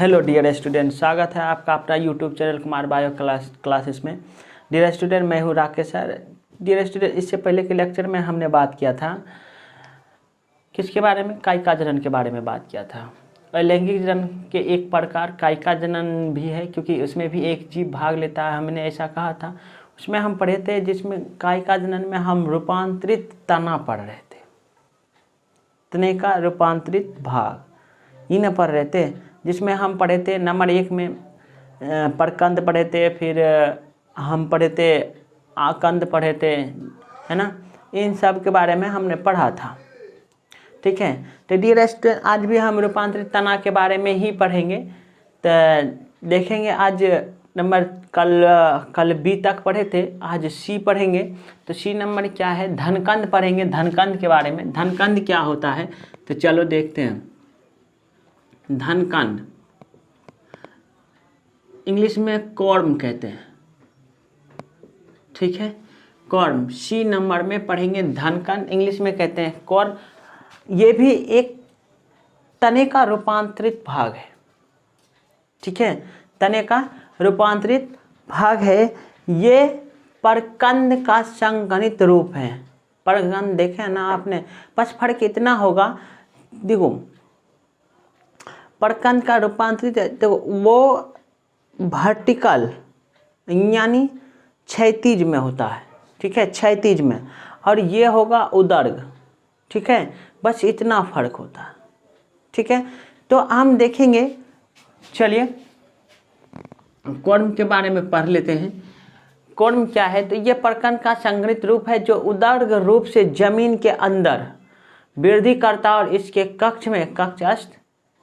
Hello dear student, स्वागत है आपका अपना YouTube channel Kumar bio classes में। डियर स्टूडेंट, मैं हूँ राकेश सर। डियर स्टूडेंट, इससे पहले के लेक्चर में हमने बात किया था किसके बारे में? कायिका जनन के बारे में बात किया था। अलैंगिक जनन के एक प्रकार कायिका जनन भी है, क्योंकि उसमें भी एक जीव भाग लेता है, हमने ऐसा कहा था। उसमें हम पढ़े थे, जिसमें कायिका जनन में हम रूपांतरित तना पढ़ रहे थे, तने का रूपांतरित भाग इन पढ़ रहे थे, जिसमें हम पढ़े थे नंबर 1 में प्रकंद पढ़े थे, फिर हम पढ़े थे आकंद पढ़े थे, है ना। इन सब के बारे में हमने पढ़ा था, ठीक है। तो डियर स्टूडेंट, आज भी हम रूपांतरित तना के बारे में ही पढ़ेंगे। तो देखेंगे आज नंबर कल बी तक पढ़े थे, आज सी पढ़ेंगे। तो सी नंबर क्या है? धनकंद पढ़ेंगे, धनकंद के बारे में। धनकंद क्या होता है, तो चलो देखते हैं। धनकंद इंग्लिश में कॉर्म कहते हैं, ठीक है, कॉर्म। सी नंबर में पढ़ेंगे धनकंद, इंग्लिश में कहते हैं कॉर्म। ये भी एक तने का रूपांतरित भाग है, ठीक है, तने का रूपांतरित भाग है। ये प्रकंद का संगणित रूप है। प्रकंद देखे ना आपने, बस फर्क इतना होगा, देखो प्रकंद का रूपांतरित, देखो वो वर्टिकल यानी क्षैतिज में होता है, ठीक है, क्षैतिज में, और ये होगा उदर्ग, ठीक है, बस इतना फर्क होता है, ठीक है। तो हम देखेंगे, चलिए कॉर्म के बारे में पढ़ लेते हैं। कॉर्म क्या है? तो ये प्रकंद का संगणित रूप है जो उदर्ग रूप से जमीन के अंदर वृद्धि करता, और इसके कक्ष में कक्षस्थ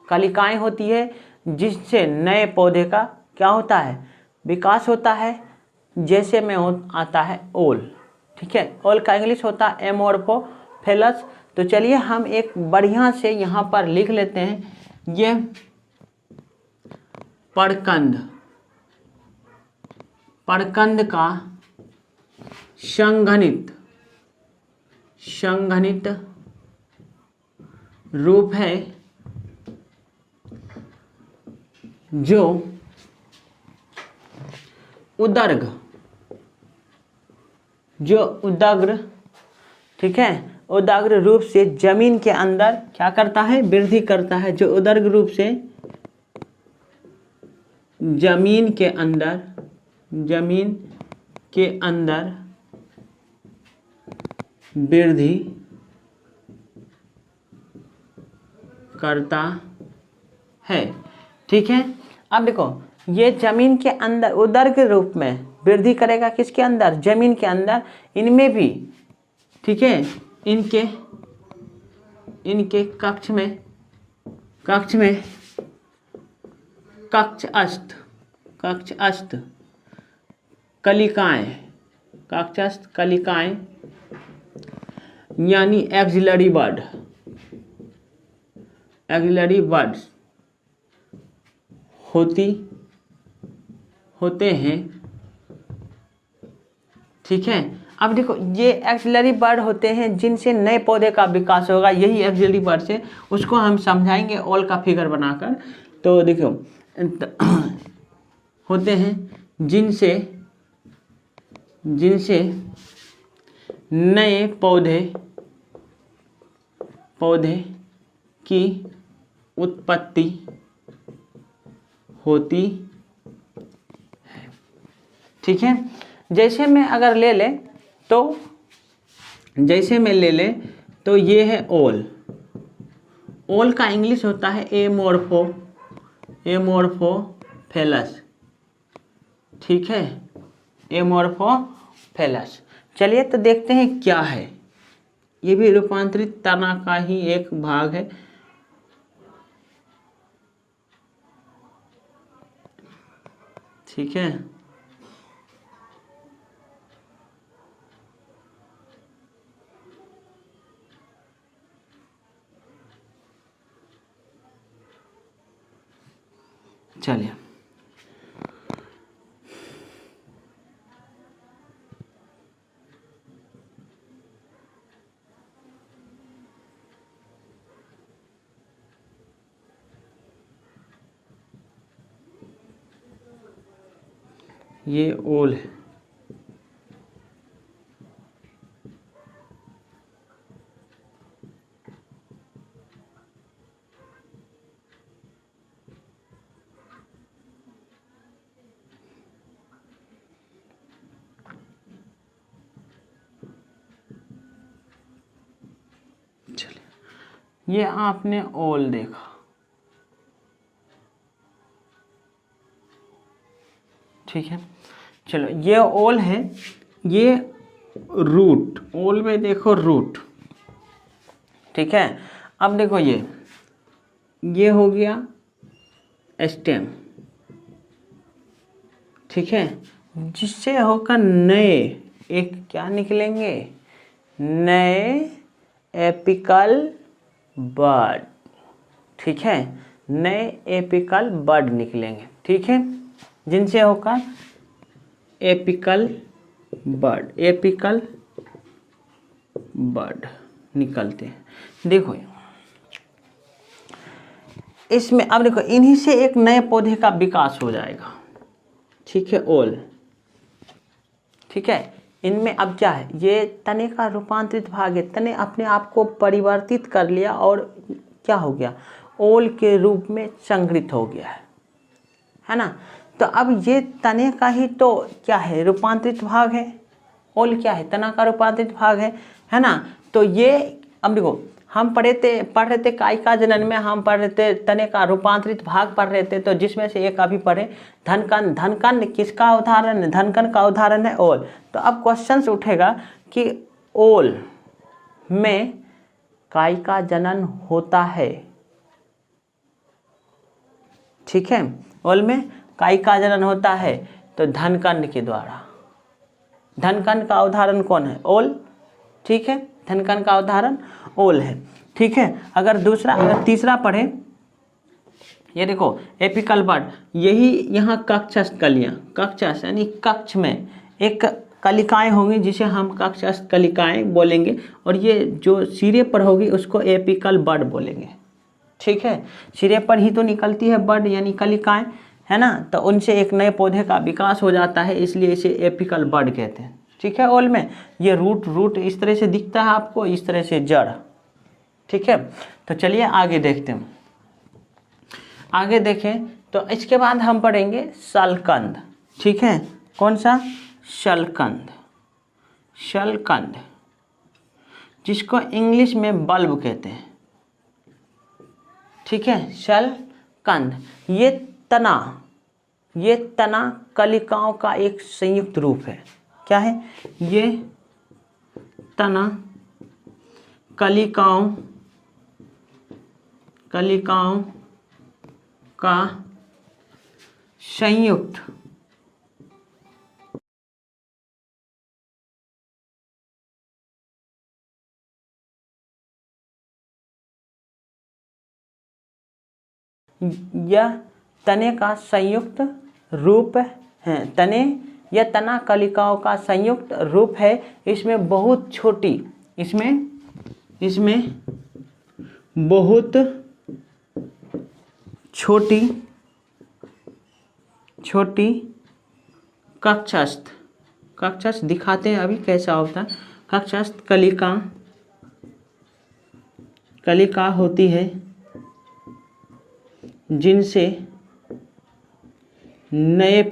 कलिकाएं होती है, जिससे नए पौधे का क्या होता है? विकास होता है। जैसे में आता है ओल, ठीक है, ओल का इंग्लिश होता है एमोर्फोफेलस। तो चलिए हम एक बढ़िया से यहाँ पर लिख लेते हैं, ये प्रकंद, प्रकंद का संघनित रूप है, जो उदर्ग, ठीक है, उदग्र रूप से जमीन के अंदर क्या करता है? वृद्धि करता है। जो उदर्ग रूप से जमीन के अंदर वृद्धि करता है, ठीक है। अब देखो, ये जमीन के अंदर उदर्ग रूप में वृद्धि करेगा, किसके अंदर? जमीन के अंदर। इनमें भी, ठीक है, इनके कक्ष में कक्षस्थ कलिकाएं यानी एक्सिलरी बर्ड्स होते हैं, ठीक है। अब देखो, ये एक्सिलरी बर्ड होते हैं जिनसे नए पौधे का विकास होगा। यही एक्सिलरी बर्ड से, उसको हम समझाएंगे ऑल का फिगर बनाकर। तो देखो, होते हैं जिनसे नए पौधे की उत्पत्ति होती है, ठीक है। जैसे मैं अगर ले ले तो ये है ओल। ओल का इंग्लिश होता है एमोर्फोफेलस, ठीक है, एमोर्फोफेलस। चलिए तो देखते हैं क्या है। ये भी रूपांतरित तना का ही एक भाग है, ठीक है। चलिए, ये ओल है। चलिए, ये आपने ओल देखा, ठीक है। चलो, ये ओल है, ये रूट, ओल में देखो रूट, ठीक है। अब देखो ये हो गया स्टेम, ठीक है, जिससे होकर नए एक क्या निकलेंगे, नए एपिकल बड, ठीक है, नए एपिकल बड निकलेंगे, ठीक है, जिनसे होकर एपिकल बड निकलते हैं। देखो इसमें, अब देखो इन्हीं से एक नए पौधे का विकास हो जाएगा, ठीक है, ओल, ठीक है। इनमें अब क्या है, ये तने का रूपांतरित भाग है, तने अपने आप को परिवर्तित कर लिया और क्या हो गया, ओल के रूप में संग्रहित हो गया है ना। तो अब ये तने का ही तो क्या है, रूपांतरित भाग है, ओल क्या है, तना का रूपांतरित भाग है ना। तो ये अब देखो, हम पढ़ रहे थे कायिका जनन में, हम पढ़ रहे थे तने का रूपांतरित भाग पढ़ रहे थे, तो जिसमें से एक अभी पढ़े धनकन। धनकन किसका उदाहरण है, धनकन का उदाहरण है ओल। तो अब क्वेश्चन उठेगा कि ओल में कायिका जनन होता है, ठीक है, ओल में कायिका जनन होता है, तो धनकन के द्वारा। धनकन का उदाहरण कौन है, ओल, ठीक है, धनकन का उदाहरण ओल है, ठीक है। अगर तीसरा पढ़े, ये देखो एपिकल बड, यही यहाँ कक्षस्थ कलियाँ, कक्षस्थ यानी कक्ष में एक कलिकाएं होंगी जिसे हम कक्षस्थ कलिकाएं बोलेंगे, और ये जो सिरे पर होगी उसको एपिकल बड बोलेंगे, ठीक है। सिरे पर ही तो निकलती है बड यानी कलिकाएं, है ना, तो उनसे एक नए पौधे का विकास हो जाता है, इसलिए इसे एपिकल बड कहते हैं, ठीक है। ओल में ये रूट इस तरह से दिखता है आपको, इस तरह से जड़, ठीक है। तो चलिए आगे देखते हैं, आगे देखें तो इसके बाद हम पढ़ेंगे शलकंद, ठीक है। कौन सा, शलकंद, शलकंद जिसको इंग्लिश में बल्ब कहते हैं, ठीक है, शलकंद। ये तना कलिकाओं का एक संयुक्त रूप है, क्या है, ये तना कलिकाओं का संयुक्त यह तने का संयुक्त रूप है, तने या तना कलिकाओं का संयुक्त रूप है। इसमें बहुत छोटी, इसमें बहुत छोटी कक्षस्थ दिखाते हैं अभी कैसा होता है। कक्षस्थ कलिका होती है जिनसे नए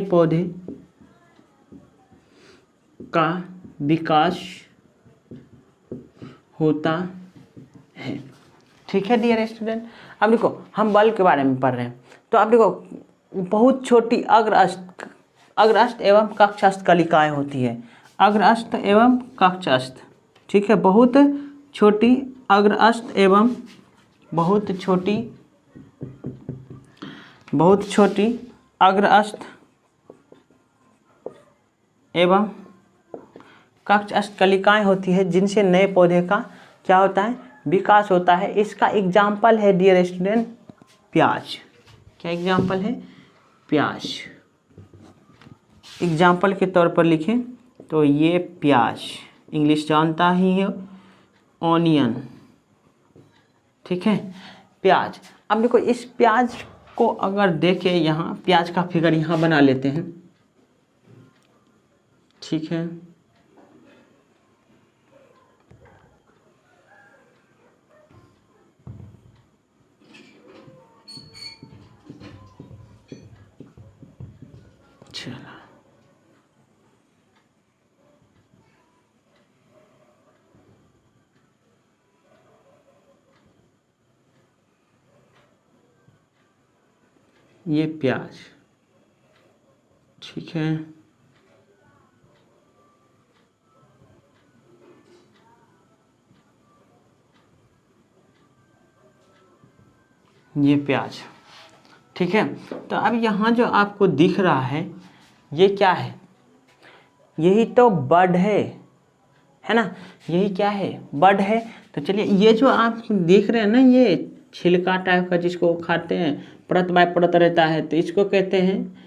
पौधे का विकास होता है, ठीक है डियर स्टूडेंट। अब देखो हम बल्ब के बारे में पढ़ रहे हैं, तो अब देखो बहुत छोटी अग्रस्थ एवं कक्षस्थ कलिकाएं होती है, अग्रस्थ एवं कक्षस्थ, ठीक है, बहुत छोटी अग्रस्थ एवं बहुत छोटी अग्रस्थ एवं कक्षस्थ कलिकाएं होती है जिनसे नए पौधे का क्या होता है, विकास होता है। इसका एग्जाम्पल है डियर स्टूडेंट प्याज। क्या एग्जाम्पल है, प्याज। एग्जाम्पल के तौर पर लिखें तो ये प्याज, इंग्लिश जानता ही है, ऑनियन, ठीक है, प्याज। अब देखो इस प्याज आपको अगर देखें यहाँ प्याज का फिगर यहाँ बना लेते हैं, ठीक है। चला, ये प्याज, ठीक है। ये प्याज, ठीक है। तो अब यहाँ जो आपको दिख रहा है ये क्या है? यही तो बड है ना, यही क्या है? बड है। तो चलिए ये जो आप देख रहे हैं ना, ये छिलका टाइप का जिसको खाते हैं, परत बाय परत रहता है, तो इसको कहते हैं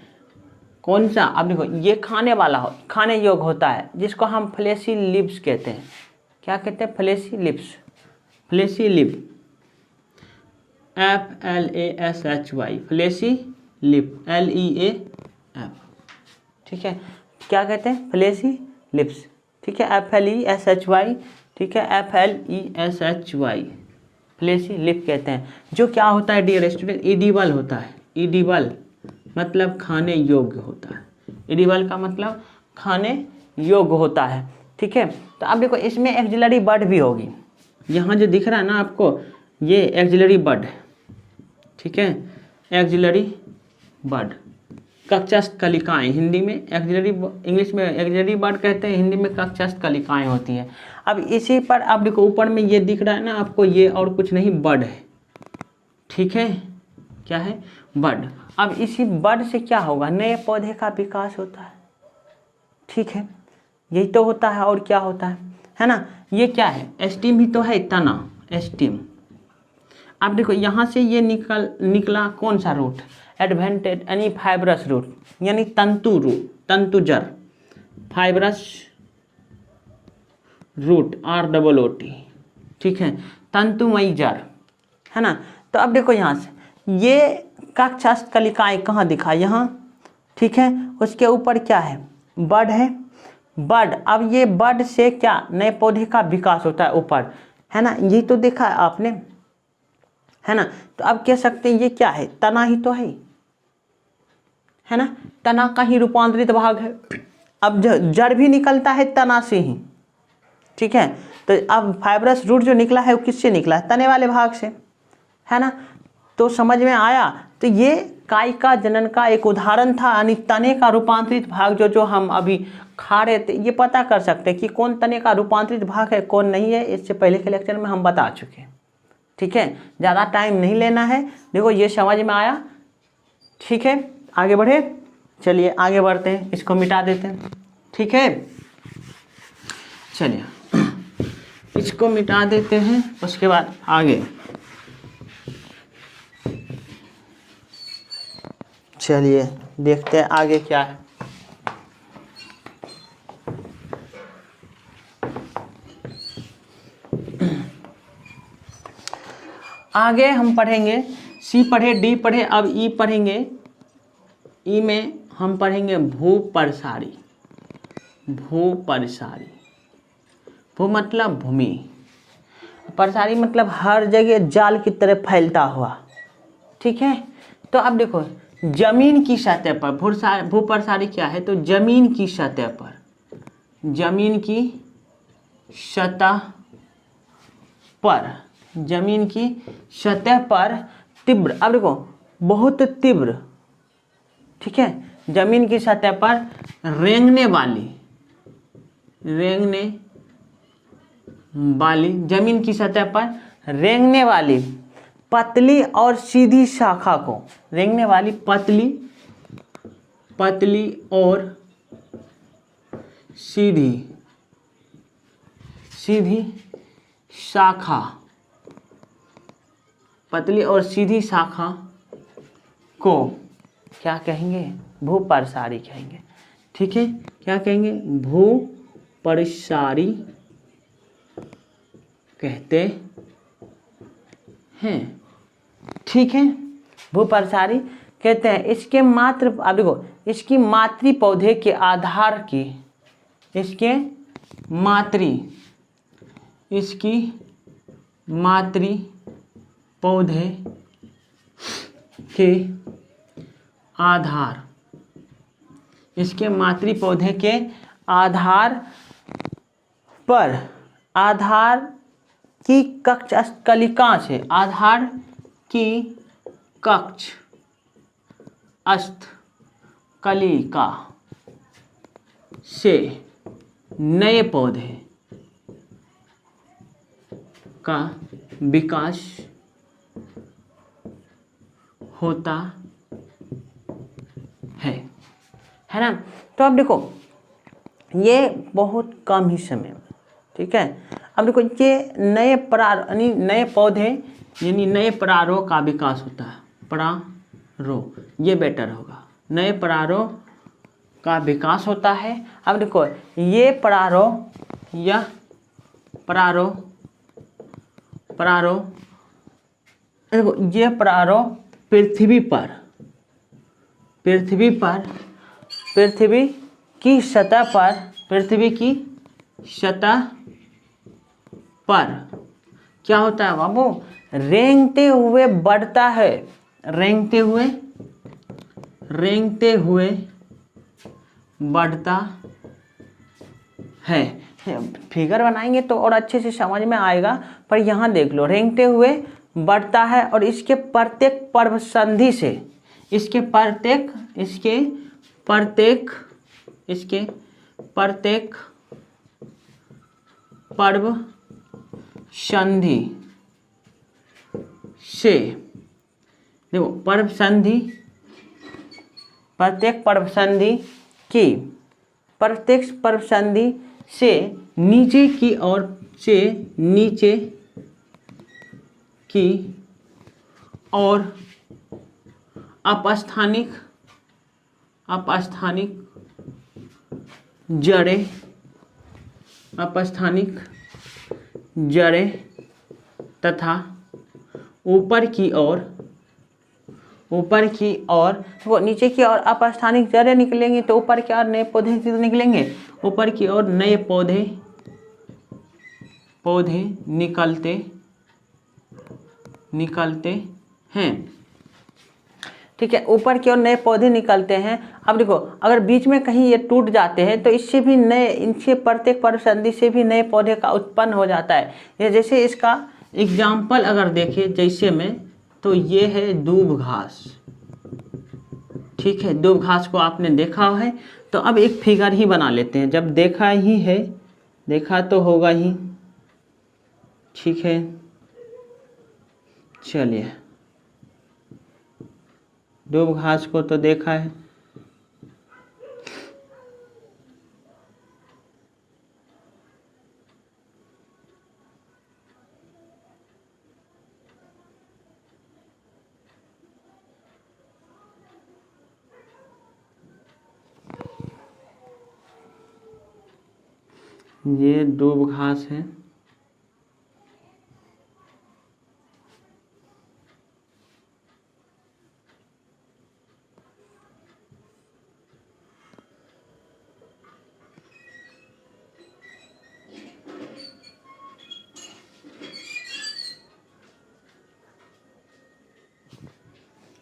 कौन सा? अब देखो ये खाने वाला हो, खाने योग्य होता है, जिसको हम फ्लेशी लिप्स कहते हैं। क्या कहते हैं? Fleshy lips, fleshy lip, FLASHY, fleshy lip, LEAF, ठीक है। क्या कहते हैं? फ्लेशी लिप्स, ठीक है। FLESHY, ठीक है, FLESHY, फ्लेशी लिप कहते हैं। जो क्या होता है डियर स्टूडेंट? एडिबल होता है। एडिबल मतलब खाने योग्य होता है। एडिबल का मतलब खाने योग्य होता है, ठीक है। तो अब देखो इसमें एक्सिलरी बड भी होगी। यहाँ जो दिख रहा है ना आपको, ये एक्सिलरी बड, ठीक है। एक्सिलरी बड, कक्षस्थ कलिकाएँ हिंदी में एक्सिलरी, इंग्लिश में एक्सिलरी बड कहते हैं, हिंदी में कक्षस्थ कलिकाएँ होती हैं। अब इसी पर अब देखो ऊपर में ये दिख रहा है ना आपको, ये और कुछ नहीं बड है, ठीक है। क्या है? बड। अब इसी बड से क्या होगा? नए पौधे का विकास होता है, ठीक है। यही तो होता है, और क्या होता है ना। ये क्या है? स्टीम ही तो है, तना, स्टीम। अब देखो यहाँ से ये निकला कौन सा रूट? एडवेंटेड यानी फाइब्रस रूट, यानी तंतु रूट, तंतुजर, फाइब्रस रूट, ROOT, ठीक है, तंतुमयी जड़, है ना। तो अब देखो यहाँ से ये कक्षस्थ कलिकाएँ कहाँ दिखा? यहाँ, ठीक है। उसके ऊपर क्या है? बड है, बड। अब ये बड से क्या? नए पौधे का विकास होता है ऊपर, है ना। यही तो देखा है आपने, है ना। तो अब कह सकते हैं ये क्या है? तना ही तो है ना, तना का ही रूपांतरित भाग है। अब जड़ भी निकलता है तना से ही, ठीक है। तो अब फाइब्रस रूट जो निकला है वो किससे निकला है? तने वाले भाग से, है ना। तो समझ में आया। तो ये कायिका जनन का एक उदाहरण था, यानी तने का रूपांतरित भाग जो हम अभी खा रहे थे, ये पता कर सकते हैं कि कौन तने का रूपांतरित भाग है, कौन नहीं है। इससे पहले के लेक्चर में हम बता चुके हैं, ठीक है। ज़्यादा टाइम नहीं लेना है। देखो ये समझ में आया, ठीक है। आगे बढ़े, चलिए आगे बढ़ते हैं, इसको मिटा देते हैं, ठीक है। चलिए इसको मिटा देते हैं, उसके बाद आगे चलिए देखते हैं आगे क्या है। आगे हम पढ़ेंगे, सी पढ़े, डी पढ़े, अब ई पढ़ेंगे। ई में हम पढ़ेंगे भूप्रसारी। भूप्रसारी, भू मतलब भूमि, प्रसारी मतलब हर जगह जाल की तरह फैलता हुआ, ठीक है। तो अब देखो जमीन की सतह पर भूप्रसारी क्या है? तो जमीन की सतह पर, जमीन की सतह पर, जमीन की सतह पर तीव्र, अब देखो बहुत तीव्र, ठीक है। जमीन की सतह पर रेंगने वाली, रेंगने वाली, जमीन की सतह पर रेंगने वाली पतली और सीधी शाखा को, रेंगने वाली पतली, पतली और सीधी, सीधी शाखा, पतली और सीधी शाखा को क्या कहेंगे? भूप्रसारी कहेंगे, ठीक है। क्या कहेंगे? भूप्रसारी कहते हैं, ठीक है। भूप्रसारी कहते हैं। इसके मात्र, आप देखो, इसकी मातृ पौधे के आधार की, इसकी मातृ पौधे के आधार, इसके मातृ पौधे के आधार पर, आधार की कक्ष कलिका से, आधार की कक्ष कलिका से नए पौधे का विकास होता है ना। तो अब देखो ये बहुत कम ही समय में, ठीक है। अब देखो ये नए पौधे यानी नए प्रारों का विकास होता है, प्रारों, ये बेटर होगा, नए प्रारों का विकास होता है। अब देखो ये प्रारों, यह प्रारों, देखो ये प्रारों पृथ्वी की सतह पर क्या होता है बाबू, रेंगते हुए बढ़ता है, रेंगते हुए बढ़ता है। फिगर बनाएंगे तो और अच्छे से समझ में आएगा, पर यहाँ देख लो, रेंगते हुए बढ़ता है और इसके प्रत्येक पर्व संधि से, इसके प्रत्येक पर्व संधि से, देखो पर्व संधि, प्रत्येक पर्व संधि से नीचे की ओर अपस्थानिक जड़ें तथा ऊपर की ओर वो नीचे की ओर अपस्थानिक जड़ें निकलेंगी तो ऊपर की ओर नए पौधे निकलेंगे, ऊपर की ओर नए पौधे निकलते हैं, ठीक है। ऊपर की ओर नए पौधे निकलते हैं। अब देखो अगर बीच में कहीं ये टूट जाते हैं तो इससे भी नए, इनसे प्रत्येक पर्व संधि से भी नए पौधे का उत्पन्न हो जाता है। ये जैसे इसका एग्जाम्पल अगर देखें जैसे में, तो ये है दूब घास, ठीक है। दूब घास को आपने देखा है, तो अब एक फिगर ही बना लेते हैं, जब देखा ही है, देखा तो होगा ही, ठीक है। चलिए दूब घास को तो देखा है, ये दूब घास है,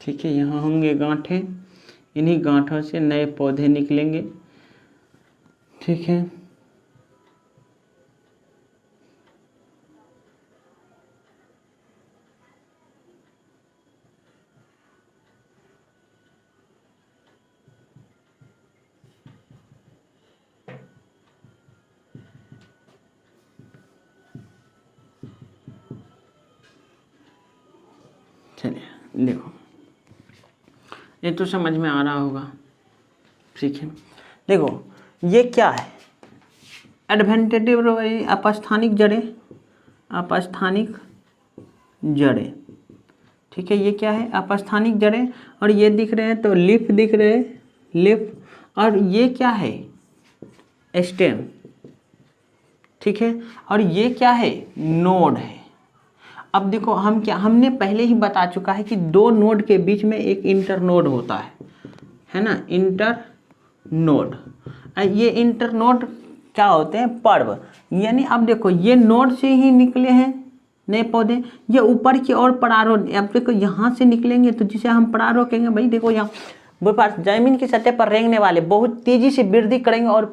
ठीक है। यहाँ होंगे गांठें, इन्हीं गांठों से नए पौधे निकलेंगे, ठीक है। चलिए देखो ये तो समझ में आ रहा होगा, ठीक है। देखो ये क्या है, एडवेंटेटिव अपस्थानिक जड़ें, ठीक है। ये क्या है, अपस्थानिक जड़ें, और ये दिख रहे हैं तो लीफ दिख रहे हैं, लीफ, और ये क्या है, स्टेम, ठीक है। और ये क्या है, नोड है। अब देखो हम क्या, हमने पहले ही बता चुका है कि दो नोड के बीच में एक इंटर नोड होता है ना, इंटर नोड। ये इंटर नोड क्या होते हैं, पर्व। यानी अब देखो ये नोड से ही निकले हैं नए पौधे, ये ऊपर की ओर परारोह, अब देखो यहाँ से निकलेंगे तो जिसे हम परारोह कहेंगे। भाई देखो यहाँ जमीन की सतह पर रेंगने वाले बहुत तेजी से वृद्धि करेंगे और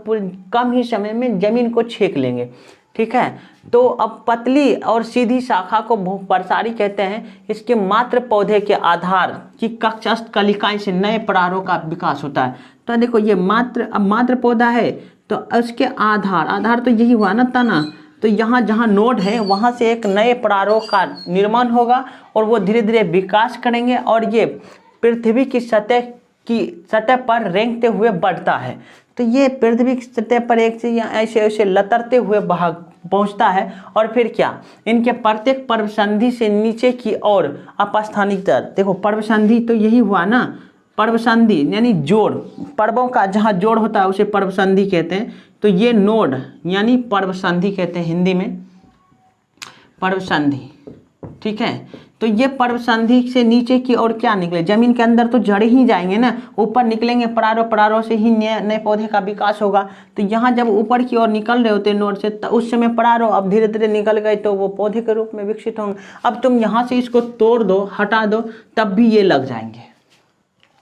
कम ही समय में जमीन को छेक लेंगे, ठीक है। तो अब पतली और सीधी शाखा को बहुप्रसारी कहते हैं। इसके मात्र पौधे के आधार की कक्षस्थ कलिकाएं से नए परारोह का विकास होता है। तो देखो ये मात्र पौधा है, तो उसके आधार तो यही हुआ ना तना, तो यहाँ जहाँ नोड है वहाँ से एक नए परारोह का निर्माण होगा और वो धीरे धीरे विकास करेंगे और ये पृथ्वी की सतह पर रेंगते हुए बढ़ता है। तो ये पृथ्वी की सतह पर एक से ऐसे ऐसे लतरते हुए पहुंचता है और फिर क्या, इनके प्रत्येक पर्वसंधि से नीचे की ओर अपस्थानिकता। देखो पर्वसंधि तो यही हुआ ना, पर्वसंधि यानी जोड़, पर्वों का जहाँ जोड़ होता है उसे पर्वसंधि कहते हैं। तो ये नोड यानी पर्वसंधि कहते हैं हिंदी में, पर्वसंधि, ठीक है। तो ये पर्वसंधि से नीचे की ओर क्या निकले, जमीन के अंदर तो जड़ ही जाएंगे ना, ऊपर निकलेंगे परारोह से ही नए पौधे का विकास होगा। तो यहाँ जब ऊपर की ओर निकल रहे होते नोड से, तो उस समय परारोह अब धीरे धीरे निकल गए तो वो पौधे के रूप में विकसित होंगे। अब तुम यहाँ से इसको तोड़ दो, हटा दो, तब भी ये लग जाएंगे,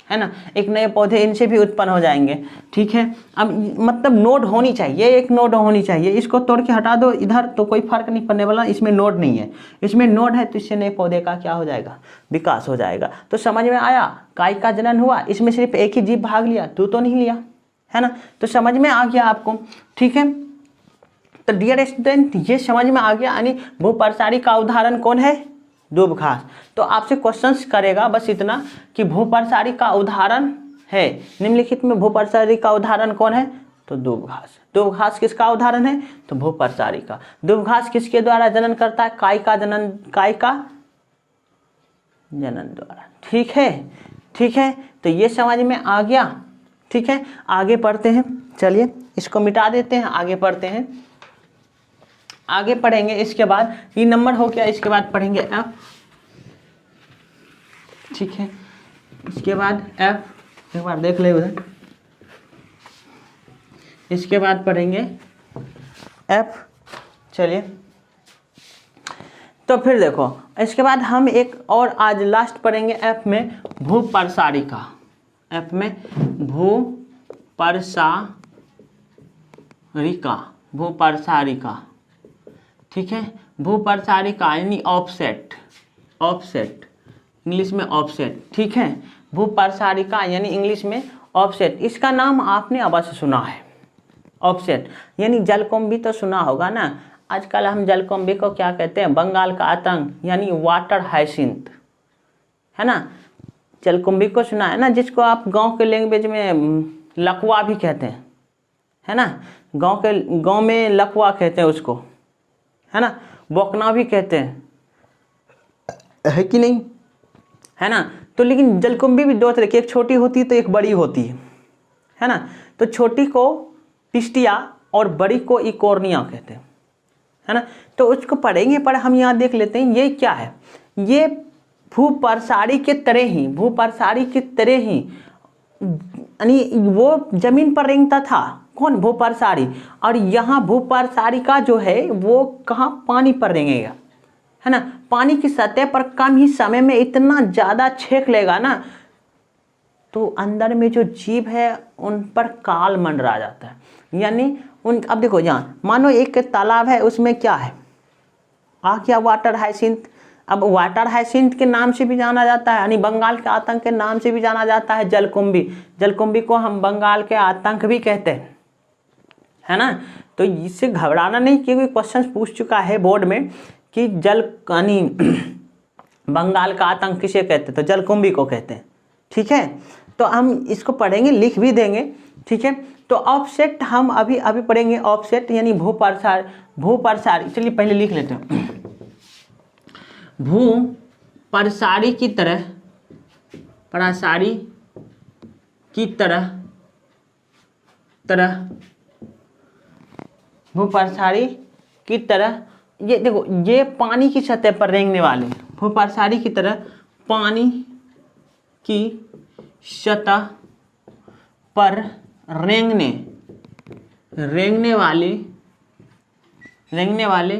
है ना, एक नए पौधे इनसे भी उत्पन्न हो जाएंगे, ठीक है। अब मतलब नोड होनी चाहिए, एक नोड होनी चाहिए। इसको तोड़ के हटा दो इधर तो कोई फर्क नहीं पड़ने वाला, इसमें नोड नहीं है, इसमें नोड है तो इससे नए पौधे का क्या हो जाएगा, विकास हो जाएगा। तो समझ में आया, काय का जनन हुआ, इसमें सिर्फ एक ही जीव भाग लिया, तू तो नहीं लिया, है ना। तो समझ में आ गया आपको, ठीक है। तो डियर स्टूडेंट ये समझ में आ गया, यानी भूप्रसारी का उदाहरण कौन है, दूब घास। तो आपसे क्वेश्चंस करेगा बस इतना कि भूप्रसारी का उदाहरण है, निम्नलिखित में भूप्रसारी का उदाहरण कौन है, तो दूब घास। दूब घास किसका उदाहरण है, तो भूप्रसारी का। दूब घास किसके द्वारा जनन करता है, काय का जनन द्वारा, ठीक है, ठीक है। तो ये समझ में आ गया, ठीक है। आगे पढ़ते हैं, चलिए इसको मिटा देते हैं, आगे पढ़ते हैं, आगे पढ़ेंगे। इसके बाद ये नंबर हो गया, इसके बाद पढ़ेंगे एफ, ठीक है। इसके बाद एफ, एक बार देख ले उधर, इसके बाद पढ़ेंगे एफ, चलिए। तो फिर देखो इसके बाद हम एक और आज लास्ट पढ़ेंगे एफ में भूप्रसारिका, एफ में भूप्रसारिका, ठीक है। भूप्रसारिका यानी ऑफसेट, ऑफसेट इंग्लिश में ऑफसेट, ठीक है। भूप्रसारिका यानी इंग्लिश में ऑफसेट, इसका नाम आपने अवश्य सुना है, ऑफसेट। यानी जलकुंभी तो सुना होगा ना, आजकल हम जलकुंभी को क्या कहते हैं, बंगाल का आतंक यानी वाटर हाइसिंथ, है ना। जलकुंभी को सुना है ना, जिसको आप गांव के लैंग्वेज में लकवा भी कहते हैं, है ना, गांव में लकवा कहते हैं उसको, है ना, बोकना भी कहते हैं, है कि नहीं, है ना। तो लेकिन जलकुंभी भी दो तरह की, एक छोटी होती है तो एक बड़ी होती है ना। तो छोटी को पिस्टिया और बड़ी को इकोर्निया कहते हैं, है ना। तो उसको पढ़ेंगे, पर हम यहाँ देख लेते हैं ये क्या है। ये भूप्रसारी के तरह ही यानी वो जमीन पर रेंगता था, कौन, भूप्रसारी। और यहाँ भूप्रसारी का जो है वो कहाँ, पानी पर रेंगेगा, है ना। पानी की सतह पर कम ही समय में इतना ज़्यादा छेक लेगा ना, तो अंदर में जो जीव है उन पर काल मंडरा जाता है। यानी उन, अब देखो यहाँ मानो एक तालाब है, उसमें क्या है, आ क्या, वाटर हाइसिंथ। अब वाटर हाइसिंथ के नाम से भी जाना जाता है, यानी बंगाल के आतंक के नाम से भी जाना जाता है जलकुंभी। जलकुंभी को हम बंगाल के आतंक भी कहते हैं, है ना। तो इससे घबराना नहीं, क्योंकि क्वेश्चन पूछ चुका है बोर्ड में कि यानी बंगाल का आतंक किसे कहते हैं, तो जलकुंभी को कहते हैं, ठीक है। तो हम इसको पढ़ेंगे, लिख भी देंगे, ठीक है। तो ऑफसेट हम अभी पढ़ेंगे, ऑफसेट यानी भूप्रसारी। चलिए पहले लिख लेते हैं, भूप्रसारी की तरह, प्रसारी की तरह भूप्रसारी की तरह ये देखो, ये पानी की सतह पर रेंगने वाले, भूप्रसारी की तरह पानी की सतह पर रेंगने वाले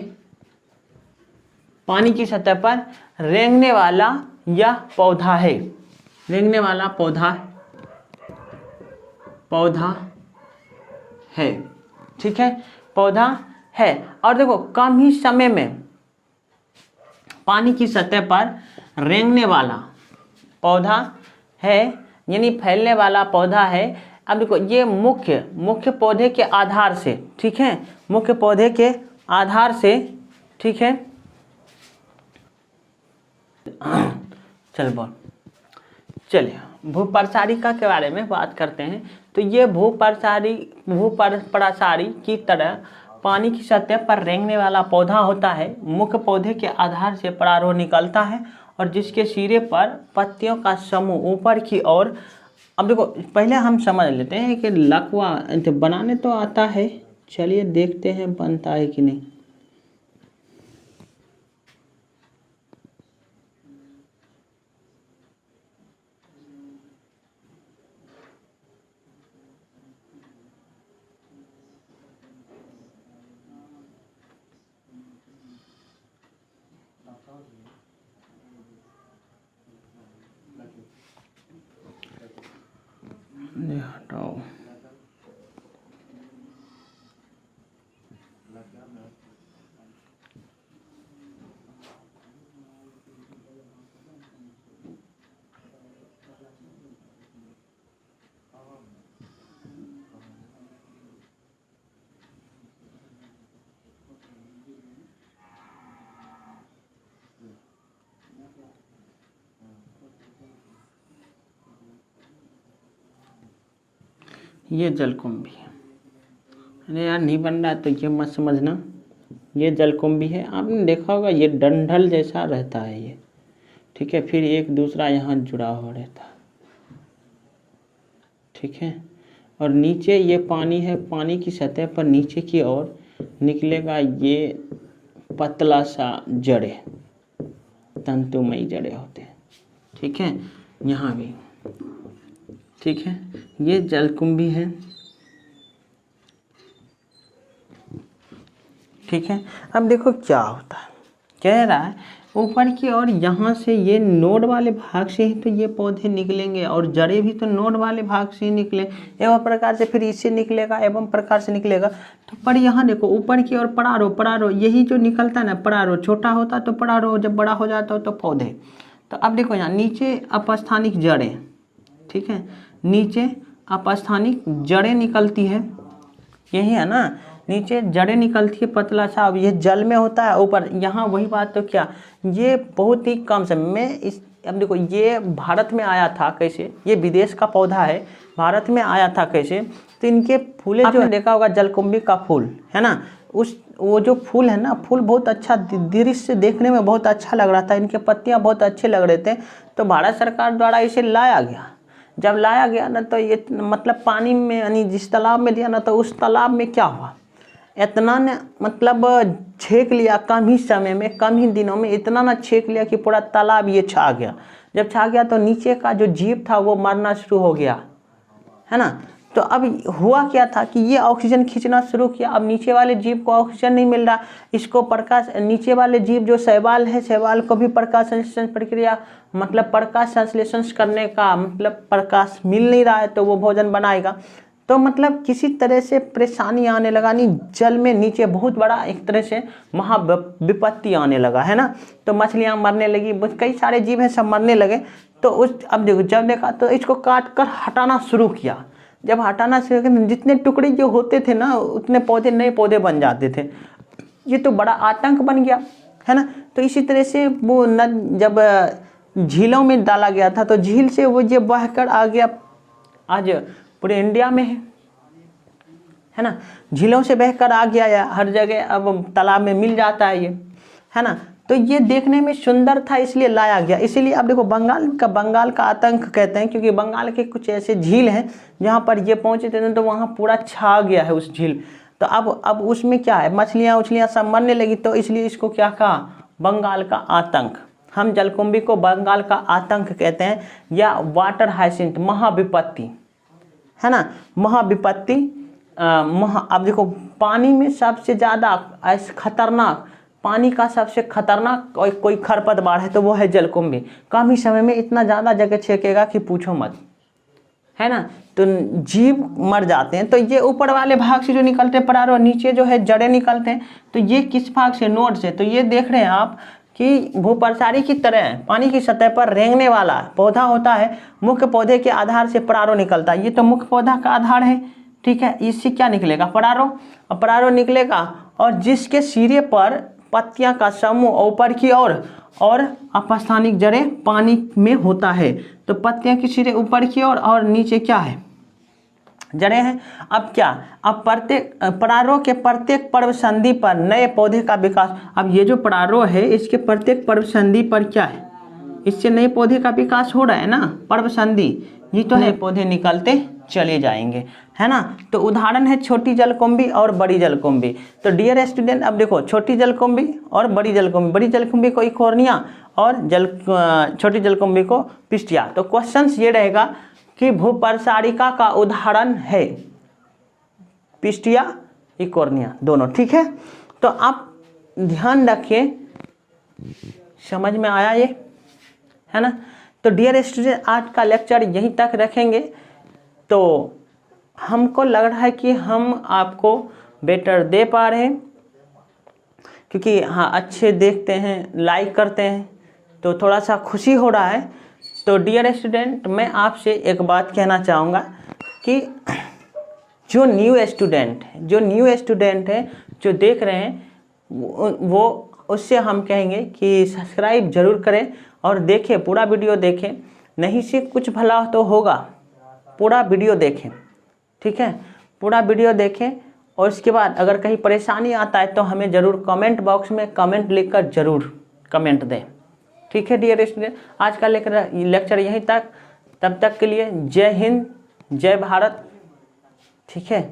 पानी की सतह पर रेंगने वाला यह पौधा है, रेंगने वाला पौधा है, ठीक है, पौधा है। और देखो, कम ही समय में पानी की सतह पर रेंगने वाला पौधा है, यानी फैलने वाला पौधा है। अब देखो, ये मुख्य पौधे के आधार से, ठीक है, मुख्य पौधे के आधार से, ठीक है। चलिए भूप्रसारिका के बारे में बात करते हैं। तो ये भूप्रसारी की तरह पानी की सतह पर रेंगने वाला पौधा होता है। मुख्य पौधे के आधार से परागण निकलता है और जिसके सिरे पर पत्तियों का समूह ऊपर की ओर। अब देखो, पहले हम समझ लेते हैं कि लकवा बनाने तो आता है, चलिए देखते हैं बनता है कि नहीं। हटाओ, ये जलकुंभी है। अरे यार, नहीं बन रहा है तो ये मत समझना, ये जलकुंभी है। आपने देखा होगा ये डंठल जैसा रहता है ये, ठीक है, फिर एक दूसरा यहाँ जुड़ा हुआ रहता है, ठीक है। और नीचे ये पानी है, पानी की सतह पर नीचे की ओर निकलेगा ये पतला सा जड़े, तंतुमयी जड़े होते हैं, ठीक है, यहाँ भी, ठीक है। ये जलकुंभी है, ठीक है। अब देखो क्या होता है, कह रहा है ऊपर की ओर यहाँ से ये नोड वाले भाग से ही तो ये पौधे निकलेंगे और जड़ें भी तो नोड वाले भाग से ही निकले, एवं प्रकार से फिर इससे निकलेगा, एवं प्रकार से निकलेगा। तो पर यहाँ देखो, ऊपर की ओर परारो यही जो निकलता है ना, परारो छोटा होता तो परारो, जब बड़ा हो जाता हो तो पौधे। तो अब देखो यहाँ नीचे अपस्थानिक जड़ें, ठीक है, नीचे अपस्थानिक जड़ें निकलती है, यही है ना, नीचे जड़ें निकलती है पतला सा। अब ये जल में होता है, ऊपर यहाँ वही बात। तो क्या ये बहुत ही कम समय में इस, अब देखो ये भारत में आया था कैसे, ये विदेश का पौधा है, भारत में आया था कैसे। तो इनके फूले जो देखा होगा, जलकुंभी का फूल है ना, वो जो फूल है ना, फूल बहुत अच्छा दृश्य देखने में बहुत अच्छा लग रहा था, इनके पत्तियाँ बहुत अच्छे लग रहे थे। तो भारत सरकार द्वारा इसे लाया गया। जब लाया गया ना, तो ये मतलब पानी में, यानी जिस तालाब में दिया ना, तो उस तालाब में क्या हुआ, इतना ने मतलब छेक लिया, कम ही समय में, कम ही दिनों में इतना ना छेक लिया कि पूरा तालाब ये छा गया। जब छा गया तो नीचे का जो जीव था वो मरना शुरू हो गया, है ना। तो अब हुआ क्या था कि ये ऑक्सीजन खींचना शुरू किया। अब नीचे वाले जीव को ऑक्सीजन नहीं मिल रहा, इसको प्रकाश, नीचे वाले जीव जो शैवाल है, शैवाल को भी प्रकाश संश्लेषण प्रक्रिया, मतलब प्रकाश संश्लेषण करने का मतलब प्रकाश मिल नहीं रहा है, तो वो भोजन बनाएगा। तो मतलब किसी तरह से परेशानी आने लगा, नहीं जल में नीचे बहुत बड़ा एक तरह से महाविपत्ति आने लगा, है ना। तो मछलियाँ मरने लगी, कई सारे जीव हैं सब मरने लगे। तो उस, अब देखो, जब देखा तो इसको काट कर हटाना शुरू किया। जब हटाना शुरू किया, जितने टुकड़े जो होते थे ना, उतने पौधे, नए पौधे बन जाते थे। ये तो बड़ा आतंक बन गया, है ना। तो इसी तरह से वो जब झीलों में डाला गया था, तो झील से वो ये बहकर आ गया, आज पूरे इंडिया में है ना, झीलों से बहकर आ गया या हर जगह अब तालाब में मिल जाता है ये, है ना। तो ये देखने में सुंदर था, इसलिए लाया गया। इसीलिए अब देखो, बंगाल का आतंक कहते हैं, क्योंकि बंगाल के कुछ ऐसे झील हैं जहाँ पर ये पहुँचे थे तो वहाँ पूरा छा गया है उस झील। तो तो अब उसमें क्या है, मछलियाँ उछलियाँ सब मरने लगी, तो इसलिए इसको क्या कहा, बंगाल का आतंक। हम जलकुंभी को बंगाल का आतंक कहते हैं, या वाटर हाइसिंथ, महाविपत्ति, है ना, महाविपत्ति। अब देखो पानी में सबसे ज़्यादा ऐसे खतरनाक, पानी का सबसे खतरनाक कोई खरपतवार है तो वो है जलकुंभी। कम ही समय में इतना ज़्यादा जगह छेकेगा कि पूछो मत, है ना। तो जीव मर जाते हैं। तो ये ऊपर वाले भाग से जो निकलते हैं पराग, और नीचे जो है जड़ें निकलते हैं, तो ये किस भाग से, नोड से। तो ये देख रहे हैं आप कि भूप्रसारी की तरह पानी की सतह पर रेंगने वाला पौधा होता है। मुख्य पौधे के आधार से परारो निकलता है। ये तो मुख्य पौधा का आधार है, ठीक है। इससे क्या निकलेगा, परारो, और परारो निकलेगा, और जिसके सिरे पर पत्तियां का समूह ऊपर की ओर और अपस्थानिक जड़ें पानी में होता है। तो पत्तियां की सिरे ऊपर की ओर और नीचे क्या है, जड़ें हैं। अब क्या, अब प्रत्येक परारो के प्रत्येक पर्व संधि पर नए पौधे का विकास। अब ये जो परारो है इसके प्रत्येक पर्व संधि पर क्या है, इससे नए पौधे का विकास हो रहा है ना, पर्व संधि, ये तो नए पौधे निकलते चले जाएंगे, है ना। तो उदाहरण है छोटी जलकुंभी और बड़ी जलकुंभी। तो डियर स्टूडेंट, अब देखो छोटी जलकुंभी और बड़ी जलकुंभी, बड़ी जलकुंभी को इकोर्निया और छोटी जलकुंभी को पिस्टिया। तो क्वेश्चन ये रहेगा कि भूप्रसारिका का उदाहरण है पिस्टिया, इकोर्निया दोनों, ठीक है। तो आप ध्यान रखिए, समझ में आया ये, है ना। तो डियर स्टूडेंट, आज का लेक्चर यहीं तक रखेंगे। तो हमको लग रहा है कि हम आपको बेटर दे पा रहे हैं, क्योंकि हाँ अच्छे देखते हैं, लाइक करते हैं, तो थोड़ा सा खुशी हो रहा है। तो डियर स्टूडेंट, मैं आपसे एक बात कहना चाहूँगा कि जो न्यू स्टूडेंट है जो देख रहे हैं, वो उससे हम कहेंगे कि सब्सक्राइब जरूर करें और देखें, पूरा वीडियो देखें। नहीं से कुछ भला तो होगा, पूरा वीडियो देखें, ठीक है, पूरा वीडियो देखें। और इसके बाद अगर कहीं परेशानी आता है तो हमें ज़रूर कमेंट बॉक्स में कमेंट लिखकर ज़रूर कमेंट दें, ठीक है डियर स्टूडेंट। आज का लेक्चर यहीं तक, तब तक के लिए जय हिंद, जय भारत, ठीक है।